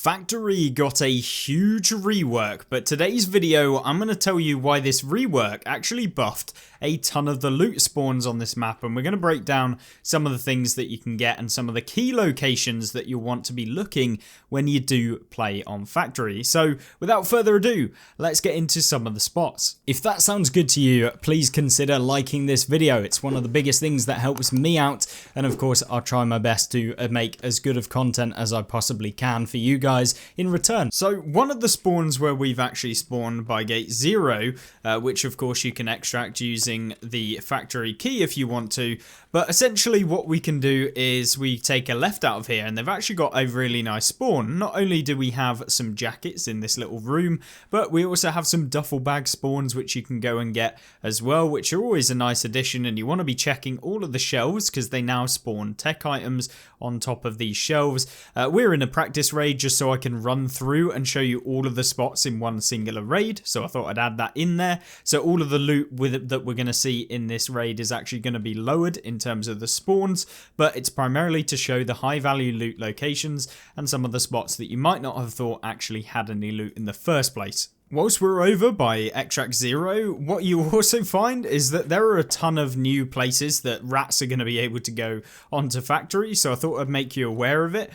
Factory got a huge rework, but today's video I'm going to tell you why this rework actually buffed a ton of the loot spawns on this map, and we're going to break down some of the things that you can get and some of the key locations that you'll want to be looking when you do play on Factory. So without further ado, let's get into some of the spots. If that sounds good to you, please consider liking this video. It's one of the biggest things that helps me out, and of course I'll try my best to make as good of content as I possibly can for you guys in return. So one of the spawns where we've actually spawned by gate 0, which of course you can extract using the factory key if you want to, but essentially what we can do is we take a left out of here, and they've actually got a really nice spawn. Not only do we have some jackets in this little room, but we also have some duffel bag spawns which you can go and get as well, which are always a nice addition. And you want to be checking all of the shelves because they now spawn tech items on top of these shelves. We're in a practice raid just so I can run through and show you all of the spots in one singular raid, so I thought I'd add that in there. So all of the loot that we're going to see in this raid is actually going to be lowered in terms of the spawns, but it's primarily to show the high value loot locations and some of the spots that you might not have thought actually had any loot in the first place. Whilst we're over by Extract 0, what you also find is that there are a ton of new places that rats are going to be able to go onto Factory, so I thought I'd make you aware of it,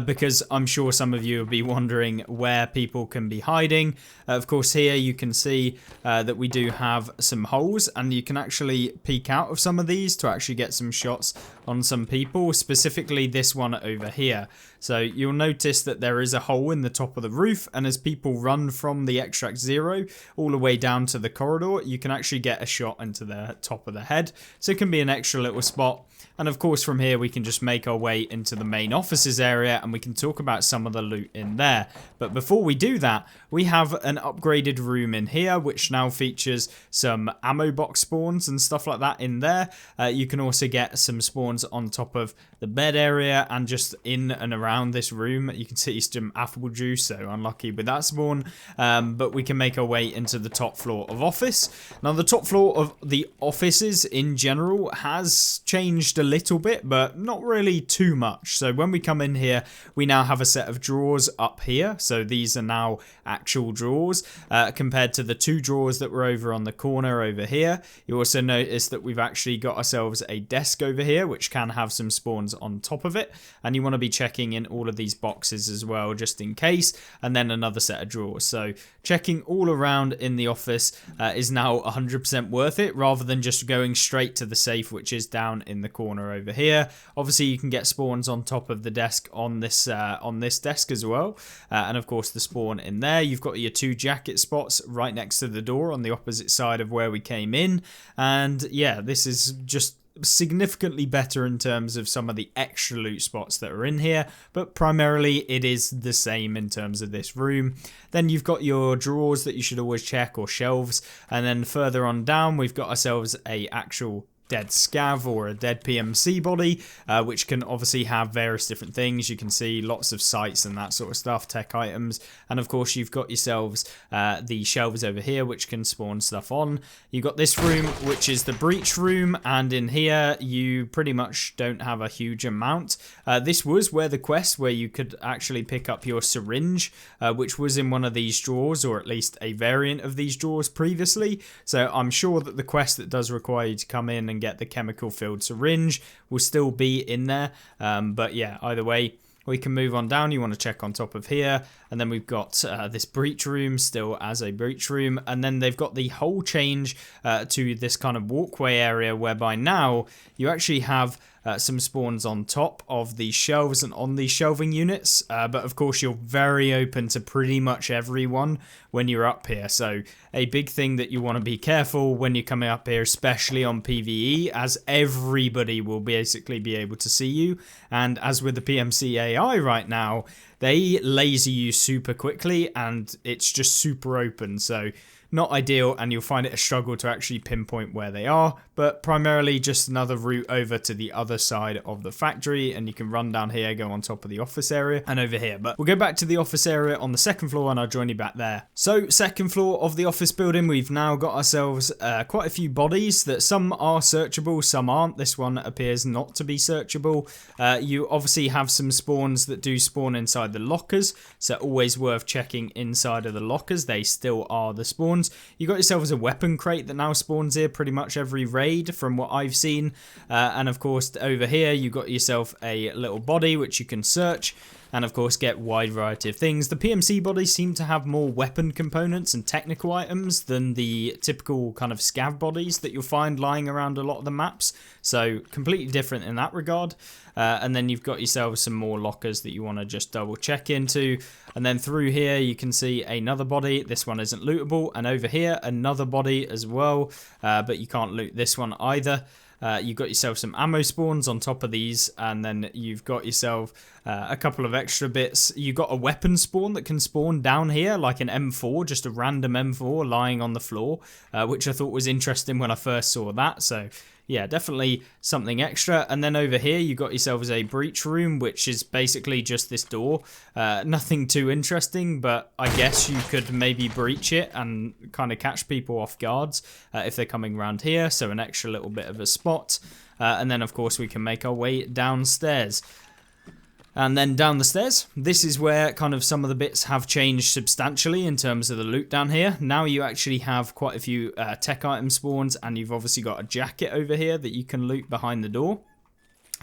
because I'm sure some of you will be wondering where people can be hiding. Of course, here you can see that we do have some holes, and you can actually peek out of some of these to actually get some shots on some people, specifically this one over here. So you'll notice that there is a hole in the top of the roof, and as people run from the Extract 0 all the way down to the corridor, you can actually get a shot into the top of the head. So it can be an extra little spot. And of course from here we can just make our way into the main offices area, and we can talk about some of the loot in there. But before we do that, we have an upgraded room in here which now features some ammo box spawns and stuff like that in there. You can also get some spawns on top of the bed area and just in and around this room. You can see some apple juice, so unlucky with that spawn. But we can make our way into the top floor of office. Now the top floor of the offices in general has changed a little bit, but not really too much. So when we come in here, we now have a set of drawers up here. So these are now actual drawers compared to the two drawers that were over on the corner over here. You also notice that we've actually got ourselves a desk over here which can have some spawns on top of it, and you want to be checking in all of these boxes as well just in case, and then another set of drawers. So checking all around in the office is now 100% worth it, rather than just going straight to the safe which is down in the corner over here. Obviously you can get spawns on top of the desk on this desk as well, and of course the spawn in there. You've got your two jacket spots right next to the door on the opposite side of where we came in, and yeah, this is just significantly better in terms of some of the extra loot spots that are in here, but primarily it is the same in terms of this room. Then you've got your drawers that you should always check, or shelves, and then further on down we've got ourselves a actual dead scav or a dead PMC body, which can obviously have various different things. You can see lots of sights and that sort of stuff, tech items, and of course you've got yourselves the shelves over here which can spawn stuff on. You've got this room which is the breach room, and in here you pretty much don't have a huge amount. This was where the quest where you could actually pick up your syringe, which was in one of these drawers, or at least a variant of these drawers previously. So I'm sure that the quest that does require you to come in and get the chemical filled syringe will still be in there, but yeah, either way we can move on down. You want to check on top of here, and then we've got this breach room still as a breach room, and then they've got the whole change to this kind of walkway area, whereby now you actually have some spawns on top of these shelves and on these shelving units, but of course you're very open to pretty much everyone when you're up here. So a big thing that you want to be careful when you're coming up here, especially on PVE, as everybody will basically be able to see you, and as with the PMC AI right now, they laser you super quickly and it's just super open. So not ideal, and you'll find it a struggle to actually pinpoint where they are, but primarily just another route over to the other side of the factory, and you can run down here, go on top of the office area and over here. But we'll go back to the office area on the second floor and I'll join you back there. So second floor of the office building, we've now got ourselves quite a few bodies that some are searchable, some aren't. This one appears not to be searchable. You obviously have some spawns that do spawn inside inside the lockers, so always worth checking inside of the lockers. They still are the spawns. You got yourself as a weapon crate that now spawns here pretty much every raid from what I've seen, and of course over here you got yourself a little body which you can search and of course get wide variety of things. The PMC bodies seem to have more weapon components and technical items than the typical kind of scav bodies that you'll find lying around a lot of the maps, so completely different in that regard. And then you've got yourself some more lockers that you want to just double check into, and then through here you can see another body. This one isn't lootable, and over here another body as well, but you can't loot this one either. You've got yourself some ammo spawns on top of these, and then you've got yourself a couple of extra bits. You got a weapon spawn that can spawn down here, like an M4, just a random M4 lying on the floor, which I thought was interesting when I first saw that. So yeah, definitely something extra. And then over here you got yourselves a breach room, which is basically just this door. Nothing too interesting, but I guess you could maybe breach it and kind of catch people off guards if they're coming around here, so an extra little bit of a spot. And then of course we can make our way downstairs. And then down the stairs, this is where kind of some of the bits have changed substantially in terms of the loot down here. Now you actually have quite a few tech item spawns, and you've obviously got a jacket over here that you can loot behind the door.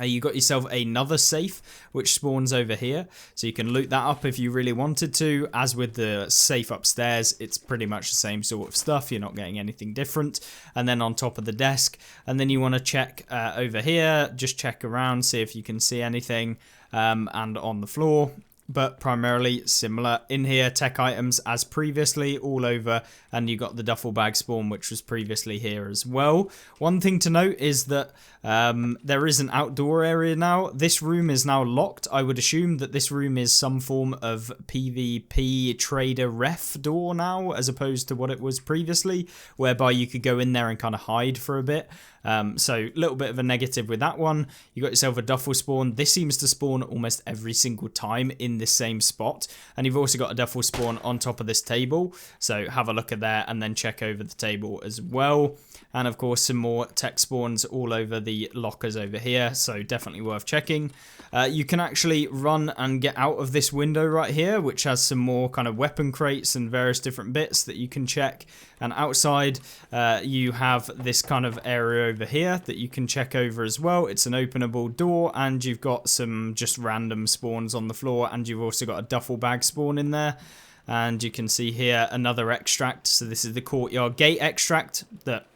You got yourself another safe which spawns over here, so you can loot that up if you really wanted to. As with the safe upstairs, it's pretty much the same sort of stuff, you're not getting anything different. And then on top of the desk, and then you want to check over here, just check around, see if you can see anything, and on the floor. But primarily similar in here, tech items as previously all over, and you got the duffel bag spawn which was previously here as well. One thing to note is that there is an outdoor area now. This room is now locked. I would assume that this room is some form of PvP trader ref door now, as opposed to what it was previously, whereby you could go in there and kind of hide for a bit. So a little bit of a negative with that one. You got yourself a duffel spawn. This seems to spawn almost every single time in this same spot, and you've also got a duffel spawn on top of this table, so have a look at there and then check over the table as well. And of course some more tech spawns all over the lockers over here, so definitely worth checking. You can actually run and get out of this window right here, which has some more kind of weapon crates and various different bits that you can check. And outside you have this kind of area over here that you can check over as well. It's an openable door, and you've got some just random spawns on the floor, and you've also got a duffel bag spawn in there. And you can see here another extract. So this is the courtyard gate extract that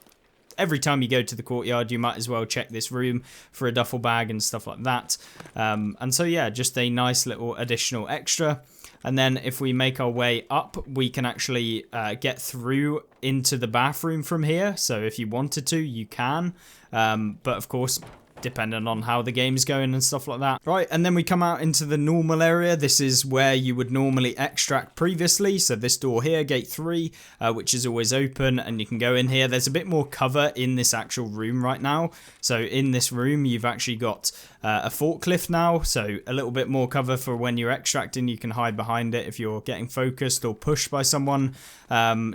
every time you go to the courtyard, you might as well check this room for a duffel bag and stuff like that. And so yeah, just a nice little additional extra. And then if we make our way up, we can actually get through into the bathroom from here. So if you wanted to, you can. But of course, depending on how the game's going and stuff like that. Right, and then we come out into the normal area. This is where you would normally extract previously. So this door here, gate 3, which is always open, and you can go in here. There's a bit more cover in this actual room right now. So in this room, you've actually got a forklift now, so a little bit more cover for when you're extracting. You can hide behind it if you're getting focused or pushed by someone,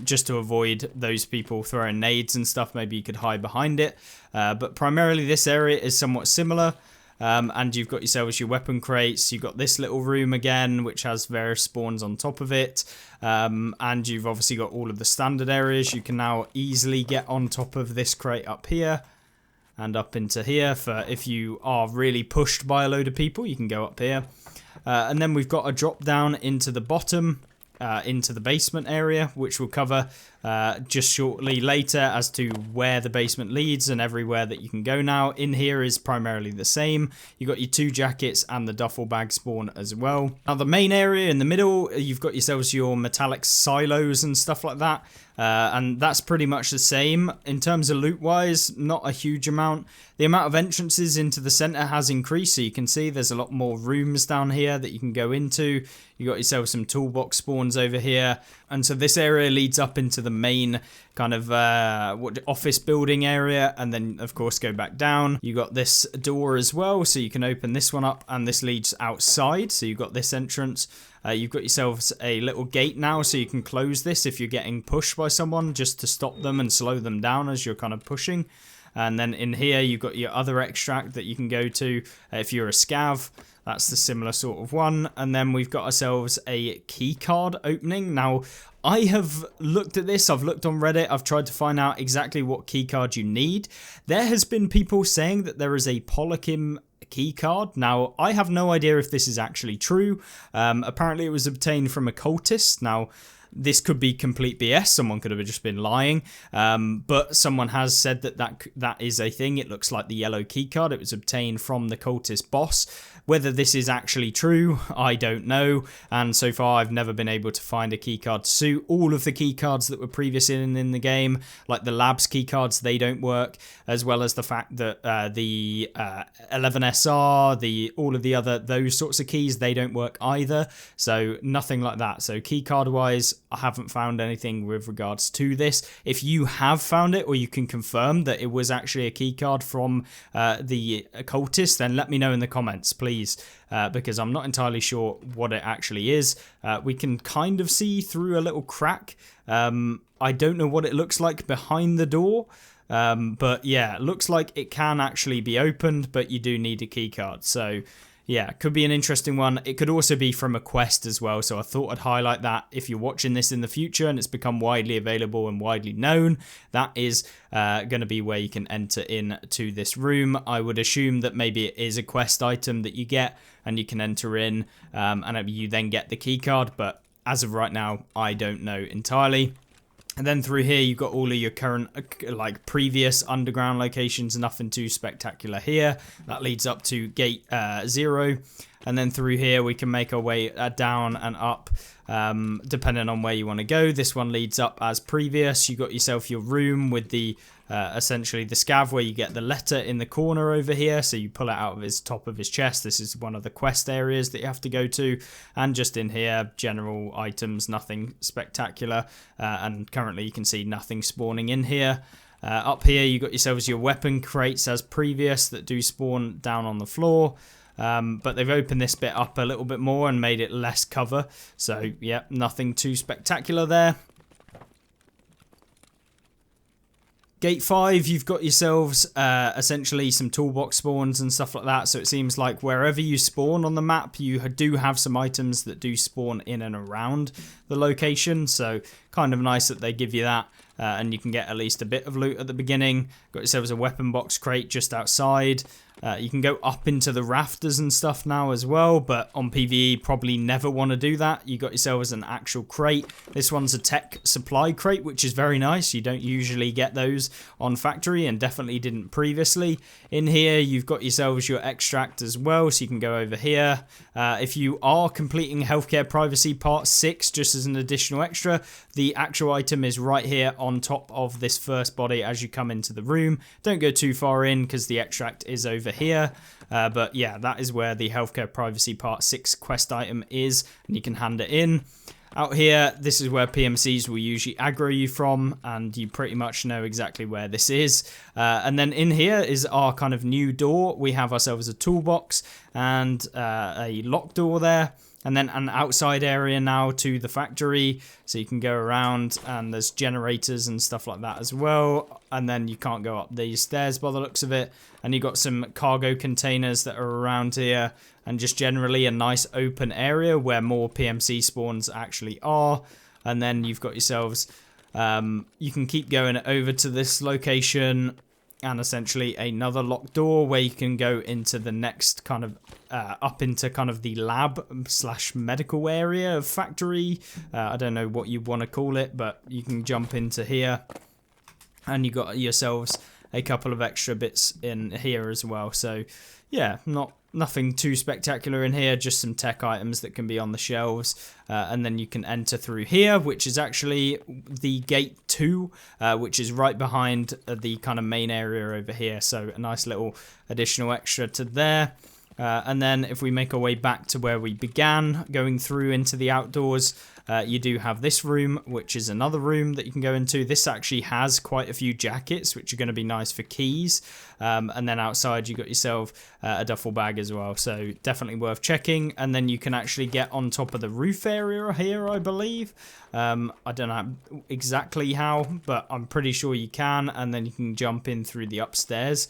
just to avoid those people throwing nades and stuff. Maybe you could hide behind it, but primarily this area is somewhat similar. And you've got yourselves your weapon crates. You've got this little room again, which has various spawns on top of it, and you've obviously got all of the standard areas. You can now easily get on top of this crate up here and up into here. For if you are really pushed by a load of people, you can go up here. And then we've got a drop down into the bottom, into the basement area, which we'll cover just shortly later as to where the basement leads and everywhere that you can go now. In here is primarily the same. You got your 2 jackets and the duffel bag spawn as well. Now the main area in the middle, you've got yourselves your metallic silos and stuff like that. And that's pretty much the same. In terms of loot wise, not a huge amount. The amount of entrances into the center has increased, so you can see there's a lot more rooms down here that you can go into. You got yourself some toolbox spawns over here, and so this area leads up into the main kind of office building area, and then of course go back down. You got this door as well, so you can open this one up, and this leads outside. So you've got this entrance. You've got yourselves a little gate now, so you can close this if you're getting pushed by someone, just to stop them and slow them down as you're kind of pushing. And then in here, you've got your other extract that you can go to if you're a scav. That's the similar sort of one. And then we've got ourselves a key card opening. Now, I have looked at this, I've looked on Reddit, I've tried to find out exactly what key card you need. There has been people saying that there is a Polikim key card. Now, I have no idea if this is actually true. Apparently it was obtained from a cultist. Now, this could be complete BS. Someone could have just been lying. But someone has said that is a thing. It looks like the yellow key card. It was obtained from the cultist boss. Whether this is actually true, I don't know. And so far, I've never been able to find a keycard to suit. All of the keycards that were previously in the game, like the labs keycards, they don't work. As well as the fact that the 11SR, all of the other, those sorts of keys, they don't work either. So nothing like that. So keycard wise, I haven't found anything with regards to this. If you have found it, or you can confirm that it was actually a keycard from the cultist, then let me know in the comments, please. Because I'm not entirely sure what it actually is. We can kind of see through a little crack. I don't know what it looks like behind the door. But yeah, it looks like it can actually be opened, but you do need a key card. So yeah, could be an interesting one. It could also be from a quest as well, so I thought I'd highlight that. If you're watching this in the future and it's become widely available and widely known, that is going to be where you can enter into this room. I would assume that maybe it is a quest item that you get and you can enter in, and you then get the key card, but as of right now, I don't know entirely. And then through here, you've got all of your current, like, previous underground locations. Nothing too spectacular here. That leads up to gate 0. And then through here, we can make our way down and up, depending on where you want to go. This one leads up as previous. You got yourself your room with the, essentially the scav, where you get the letter in the corner over here. So you pull it out of his top of his chest. This is one of the quest areas that you have to go to. And just in here, general items, nothing spectacular. And currently you can see nothing spawning in here. Up here, you got yourselves your weapon crates as previous that do spawn down on the floor. But they've opened this bit up a little bit more and made it less cover. So, yeah, nothing too spectacular there. Gate 5, you've got yourselves essentially some toolbox spawns and stuff like that. So it seems like wherever you spawn on the map, you do have some items that do spawn in and around the location. So kind of nice that they give you that. And you can get at least a bit of loot at the beginning. Got yourselves a weapon box crate just outside. You can go up into the rafters and stuff now as well, but on PvE probably never want to do that. You got yourselves an actual crate. This one's a tech supply crate, which is very nice. You don't usually get those on factory, and definitely didn't previously. In here, you've got yourselves your extract as well, so you can go over here. If you are completing Healthcare Privacy Part 6, just as an additional extra, the actual item is right here on top of this first body as you come into the room. Don't go too far in because the extract is over here. But yeah, that is where the Healthcare Privacy Part 6 quest item is, and you can hand it in. Out here, this is where PMCs will usually aggro you from, and you pretty much know exactly where this is. And then in here is our kind of new door. We have ourselves a toolbox and a lock door there. And then an outside area now to the factory, so you can go around, and there's generators and stuff like that as well. And then you can't go up these stairs by the looks of it. And you got some cargo containers that are around here, and just generally a nice open area where more PMC spawns actually are. And then you've got yourselves, you can keep going over to this location, and essentially another locked door where you can go into the next kind of up into kind of the lab / medical area of factory. I don't know what you want to call it, but you can jump into here, and you got yourselves a couple of extra bits in here as well. So yeah, nothing too spectacular in here, just some tech items that can be on the shelves. And then you can enter through here, which is actually the gate 2, which is right behind the kind of main area over here. So a nice little additional extra to there. And then if we make our way back to where we began, going through into the outdoors, you do have this room, which is another room that you can go into. This actually has quite a few jackets, which are going to be nice for keys. And then outside you got yourself a duffel bag as well, so definitely worth checking. And then you can actually get on top of the roof area here, I believe. I don't know exactly how, but I'm pretty sure you can, and then you can jump in through the upstairs.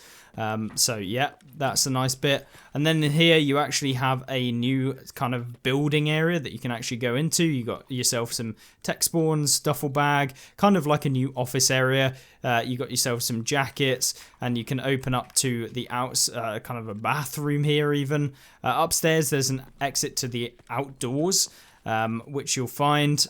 So yeah, that's a nice bit. And then in here you actually have a new kind of building area that you can actually go into. You got yourself some tech spawns, duffel bag, kind of like a new office area. You got yourself some jackets, and you can open up to the outs, kind of a bathroom here even. Upstairs there's an exit to the outdoors, which you'll find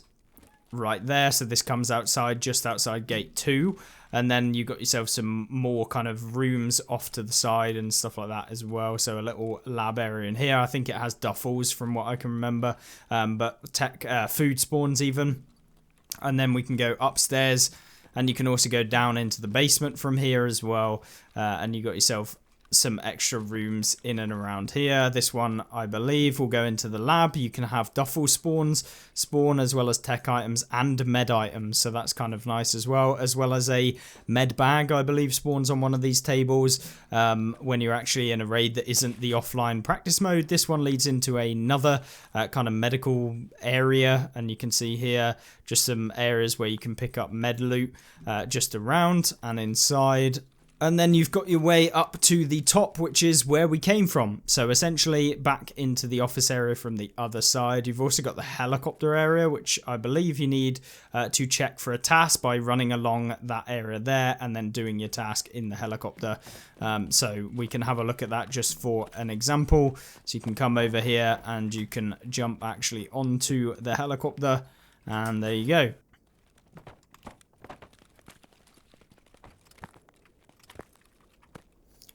right there. So this comes outside, just outside gate 2. And then you got yourself some more kind of rooms off to the side and stuff like that as well. So a little lab area in here. I think it has duffels from what I can remember. But tech, food spawns even. And then we can go upstairs, and you can also go down into the basement from here as well. And you got yourself some extra rooms in and around here. This one, I believe, will go into the lab. You can have duffel spawn as well as tech items and med items, so that's kind of nice as well as a med bag, I believe, spawns on one of these tables when you're actually in a raid that isn't the offline practice mode. This one leads into another kind of medical area, and you can see here just some areas where you can pick up med loot just around and inside. And then you've got your way up to the top, which is where we came from. So essentially back into the office area from the other side. You've also got the helicopter area, which I believe you need to check for a task by running along that area there and then doing your task in the helicopter. So we can have a look at that just for an example. So you can come over here and you can jump actually onto the helicopter, and there you go.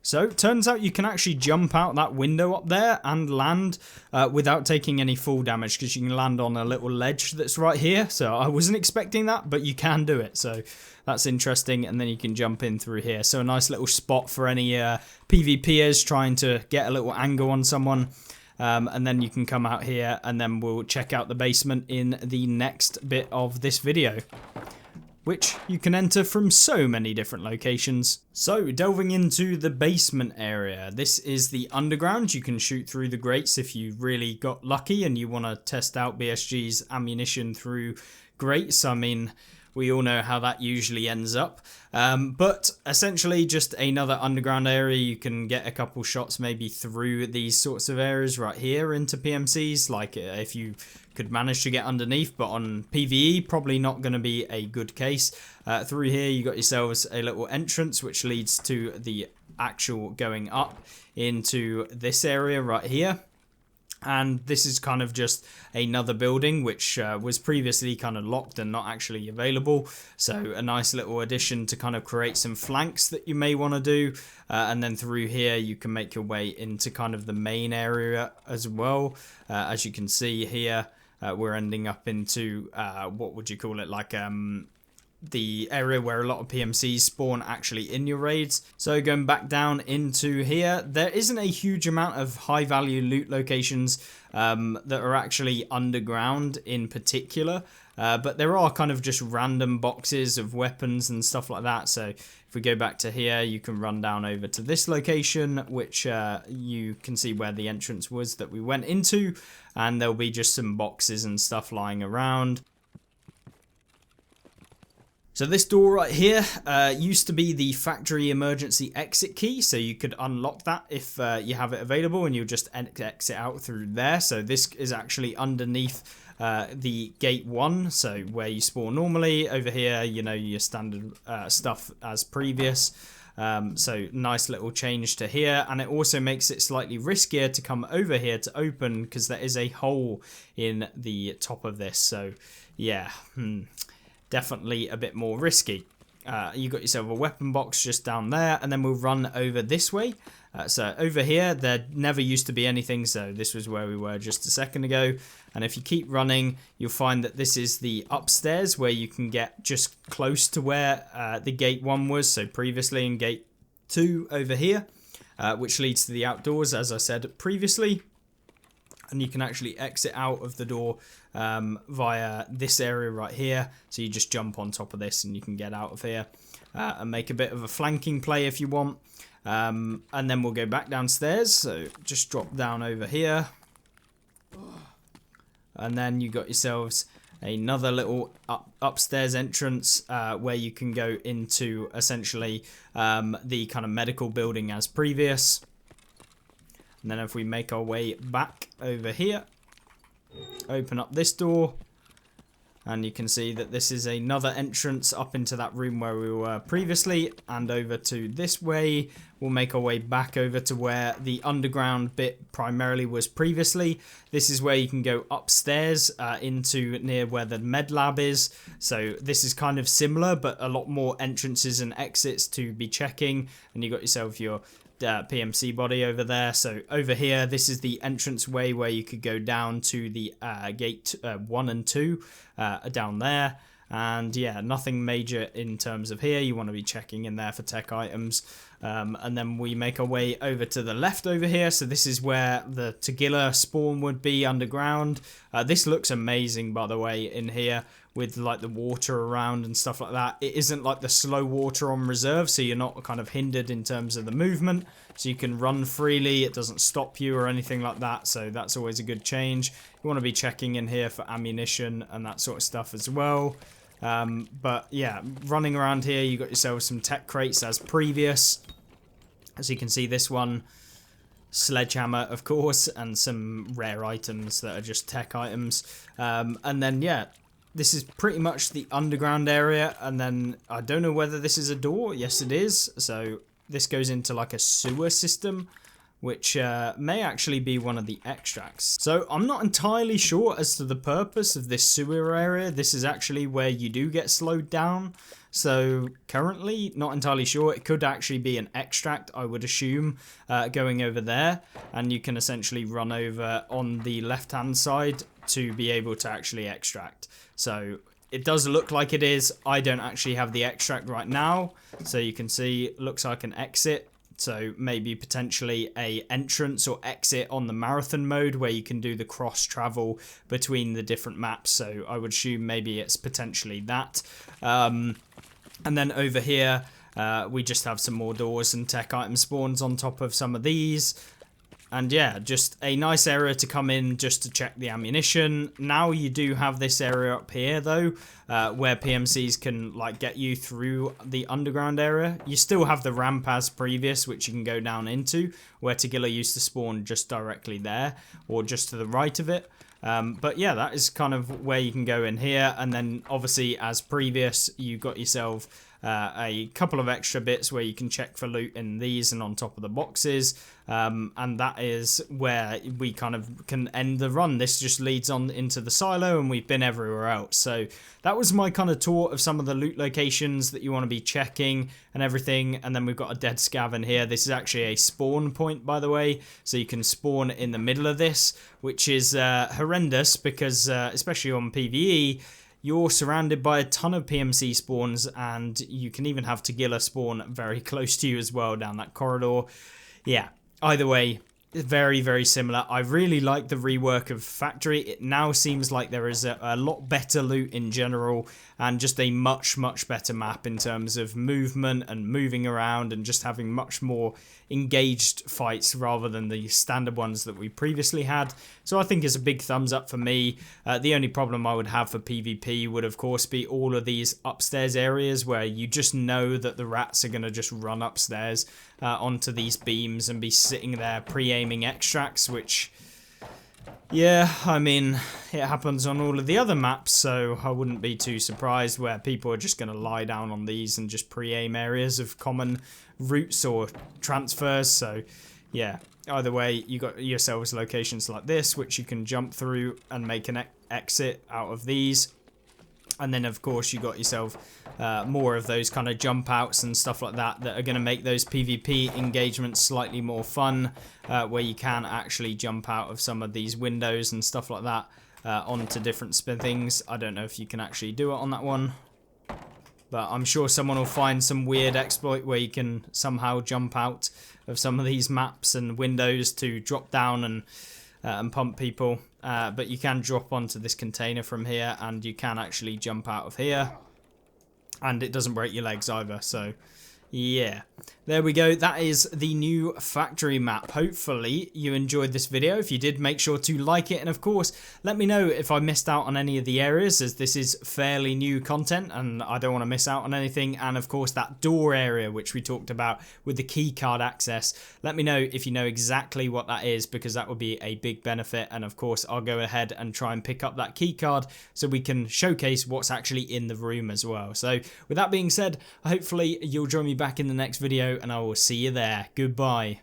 So, turns out you can actually jump out that window up there and land without taking any fall damage, because you can land on a little ledge that's right here. So, I wasn't expecting that, but you can do it. So, that's interesting. And then you can jump in through here. So, a nice little spot for any PvPers trying to get a little angle on someone. And then you can come out here, and then we'll check out the basement in the next bit of this video, which you can enter from so many different locations. So, delving into the basement area. This is the underground. You can shoot through the grates if you really got lucky and you want to test out BSG's ammunition through grates. I mean, we all know how that usually ends up. But essentially just another underground area. You can get a couple shots maybe through these sorts of areas right here into PMCs, like if you could manage to get underneath, but on PVE probably not going to be a good case. Through here you got yourselves a little entrance which leads to the actual going up into this area right here. And this is kind of just another building which was previously kind of locked and not actually available. So a nice little addition to kind of create some flanks that you may want to do. And then through here you can make your way into kind of the main area as well. As you can see here, we're ending up into, what would you call it, like the area where a lot of PMCs spawn actually in your raids. So going back down into here, there isn't a huge amount of high value loot locations that are actually underground in particular, but there are kind of just random boxes of weapons and stuff like that. So if we go back to here, you can run down over to this location, which you can see where the entrance was that we went into, and there'll be just some boxes and stuff lying around. So this door right here used to be the factory emergency exit key, so you could unlock that if you have it available, and you'll just exit out through there. So this is actually underneath the gate 1, so where you spawn normally. Over here, you know, your standard stuff as previous. So nice little change to here, and it also makes it slightly riskier to come over here to open, because there is a hole in the top of this. So yeah, definitely a bit more risky. You got yourself a weapon box just down there, and then we'll run over this way. So over here, there never used to be anything, so this was where we were just a second ago. And if you keep running, you'll find that this is the upstairs, where you can get just close to where the gate 1 was, so previously in gate 2 over here. which leads to the outdoors, as I said previously. And you can actually exit out of the door via this area right here. So you just jump on top of this and you can get out of here and make a bit of a flanking play if you want. And then we'll go back downstairs. So just drop down over here. And then you got yourselves another little upstairs entrance where you can go into essentially the kind of medical building as previous. And then if we make our way back over here, open up this door, and you can see that this is another entrance up into that room where we were previously, and over to this way. We'll make our way back over to where the underground bit primarily was previously. This is where you can go upstairs into near where the med lab is. So this is kind of similar, but a lot more entrances and exits to be checking. And you got yourself your PMC body over there. So over here, this is the entrance way where you could go down to the gate 1 and 2 down there. And yeah, nothing major in terms of here. You want to be checking in there for tech items. And then we make our way over to the left over here. So this is where the Tagilla spawn would be underground. This looks amazing, by the way, in here with like the water around and stuff like that. It isn't like the slow water on reserve, so you're not kind of hindered in terms of the movement. So you can run freely. It doesn't stop you or anything like that. So that's always a good change. You want to be checking in here for ammunition and that sort of stuff as well. But yeah, running around here, you got yourself some tech crates as previous. As you can see, this one, sledgehammer, of course, and some rare items that are just tech items. And then, yeah, this is pretty much the underground area. And then I don't know whether this is a door. Yes, it is. So this goes into like a sewer system, which may actually be one of the extracts. So I'm not entirely sure as to the purpose of this sewer area. This is actually where you do get slowed down. So currently, not entirely sure. It could actually be an extract, I would assume, going over there. And you can essentially run over on the left-hand side to be able to actually extract. So it does look like it is. I don't actually have the extract right now. So you can see it looks like an exit. So maybe potentially a entrance or exit on the marathon mode where you can do the cross travel between the different maps. So I would assume maybe it's potentially that. And then over here, we just have some more doors and tech item spawns on top of some of these. And yeah, just a nice area to come in just to check the ammunition. Now you do have this area up here though, where PMCs can like get you through the underground area. You still have the ramp as previous, which you can go down into, where Tagilla used to spawn just directly there, or just to the right of it. But yeah, that is kind of where you can go in here. And then obviously as previous, you got yourself a couple of extra bits where you can check for loot in these and on top of the boxes. And that is where we kind of can end the run. This just leads on into the silo and we've been everywhere else. So that was my kind of tour of some of the loot locations that you want to be checking and everything. And then we've got a dead scav in here. This is actually a spawn point, by the way. So you can spawn in the middle of this, which is horrendous because especially on PVE, you're surrounded by a ton of PMC spawns, and you can even have Tagilla spawn very close to you as well down that corridor. Yeah, either way, very, very similar. I really like the rework of Factory. It now seems like there is a lot better loot in general, and just a much, much better map in terms of movement and moving around and just having much more engaged fights rather than the standard ones that we previously had. So I think it's a big thumbs up for me. The only problem I would have for PvP would of course be all of these upstairs areas where you just know that the rats are going to just run upstairs onto these beams and be sitting there pre-aiming extracts, which, yeah, I mean, it happens on all of the other maps, so I wouldn't be too surprised where people are just going to lie down on these and just pre-aim areas of common routes or transfers. So yeah, either way, you got yourselves locations like this which you can jump through and make an exit out of these. And then of course you got yourself more of those kind of jump outs and stuff like that that are going to make those PvP engagements slightly more fun, where you can actually jump out of some of these windows and stuff like that onto different things. I don't know if you can actually do it on that one. But I'm sure someone will find some weird exploit where you can somehow jump out of some of these maps and windows to drop down and pump people. But you can drop onto this container from here, and you can actually jump out of here. And it doesn't break your legs either, so yeah. There we go. That is the new factory map. Hopefully you enjoyed this video. If you did, make sure to like it, and of course let me know if I missed out on any of the areas, as this is fairly new content and I don't want to miss out on anything. And of course that door area which we talked about with the key card access, let me know if you know exactly what that is, because that would be a big benefit. And of course I'll go ahead and try and pick up that key card so we can showcase what's actually in the room as well. So with that being said, hopefully you'll join me back in the next video, and I will see you there. Goodbye.